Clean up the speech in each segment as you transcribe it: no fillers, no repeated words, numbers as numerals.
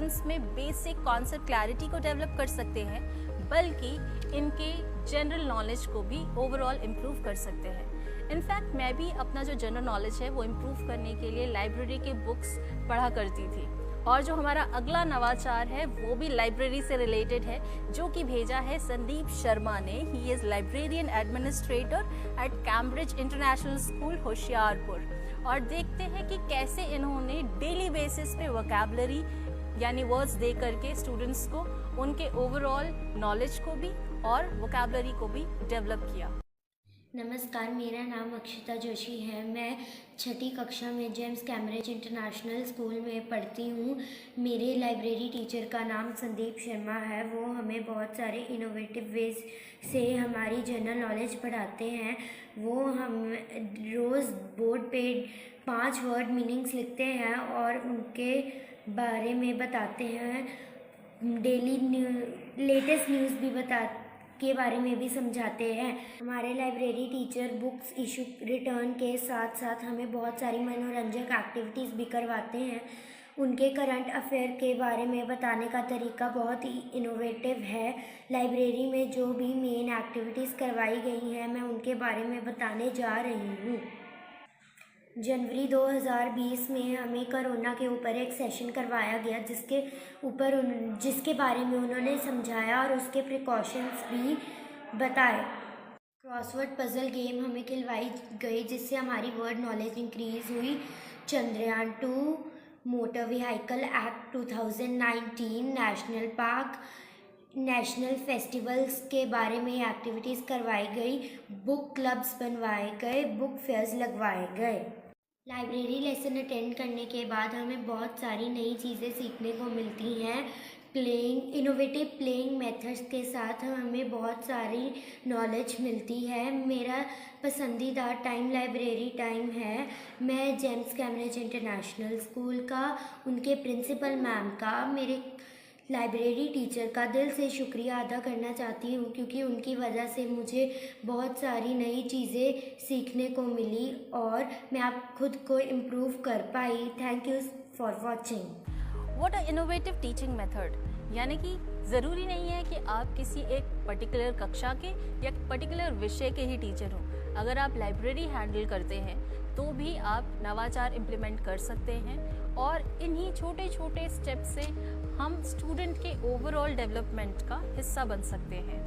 Students में basic concept clarity को develop कर सकते हैं, बल्कि इनके जनरल नॉलेज को भी ओवरऑल इम्प्रूव कर सकते हैं। इनफैक्ट मैं भी अपना जो जनरल नॉलेज है वो इम्प्रूव करने के लिए लाइब्रेरी के बुक्स पढ़ा करती थी। और जो हमारा अगला नवाचार है वो भी लाइब्रेरी से रिलेटेड है, जो कि भेजा है संदीप शर्मा ने। He is librarian administrator at Cambridge international school Hoshiarpur. और देखते हैं कि कैसे इन्होंने डेली बेसिस पे वोकैबुलरी यानी वर्ड्स दे करके स्टूडेंट्स को उनके ओवरऑल नॉलेज को भी और वोकैबुलरी को भी डेवलप किया। नमस्कार, मेरा नाम अक्षिता जोशी है। मैं छठी कक्षा में जेम्स कैम्ब्रिज इंटरनेशनल स्कूल में पढ़ती हूँ। मेरे लाइब्रेरी टीचर का नाम संदीप शर्मा है। वो हमें बहुत सारे इनोवेटिव वेज से हमारी जनरल नॉलेज पढ़ाते हैं। वो हम रोज़ बोर्ड पे 5 वर्ड मीनिंग्स लिखते हैं और उनके बारे में बताते हैं। डेली लेटेस्ट न्यूज़ भी के बारे में भी समझाते हैं। हमारे library teacher books issue return के साथ साथ हमें बहुत सारी मनोरंजक एक्टिविटीज़ भी करवाते हैं। उनके करंट अफेयर के बारे में बताने का तरीका बहुत ही इनोवेटिव है। लाइब्रेरी में जो भी मेन एक्टिविटीज़ करवाई गई हैं मैं उनके बारे में बताने जा रही हूँ। जनवरी 2020 में हमें कोरोना के ऊपर एक सेशन करवाया गया, जिसके बारे में उन्होंने समझाया और उसके प्रिकॉशंस भी बताए। क्रॉसवर्ड पजल गेम हमें खिलवाई गई, जिससे हमारी वर्ड नॉलेज इंक्रीज़ हुई। Chandrayaan 2, motor vehicle act 2019, national park, national festivals के बारे में एक्टिविटीज़ करवाई गई। बुक क्लब्स बनवाए गए, बुक फेयर्स लगवाए गए। लाइब्रेरी लेसन अटेंड करने के बाद हमें बहुत सारी नई चीज़ें सीखने को मिलती हैं। इनोवेटिव प्लेइंग मेथड्स के साथ हमें बहुत सारी नॉलेज मिलती है। मेरा पसंदीदा टाइम लाइब्रेरी टाइम है। मैं जेम्स कैम्ब्रिज इंटरनेशनल स्कूल का, उनके प्रिंसिपल मैम का, मेरे लाइब्रेरी टीचर का दिल से शुक्रिया अदा करना चाहती हूँ, क्योंकि उनकी वजह से मुझे बहुत सारी नई चीज़ें सीखने को मिली और मैं आप खुद को इम्प्रूव कर पाई। Thank you for watching. What a innovative teaching method, यानी कि ज़रूरी नहीं है कि आप किसी एक पर्टिकुलर कक्षा के या पर्टिकुलर विषय के ही टीचर हो। अगर आप लाइब्रेरी हैंडल करते हैं तो भी आप नवाचार इम्प्लीमेंट कर सकते हैं, और इन्हीं छोटे छोटे स्टेप से हम स्टूडेंट के ओवरऑल डेवलपमेंट का हिस्सा बन सकते हैं।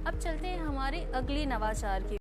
अब चलते हैं हमारे अगले नवाचार की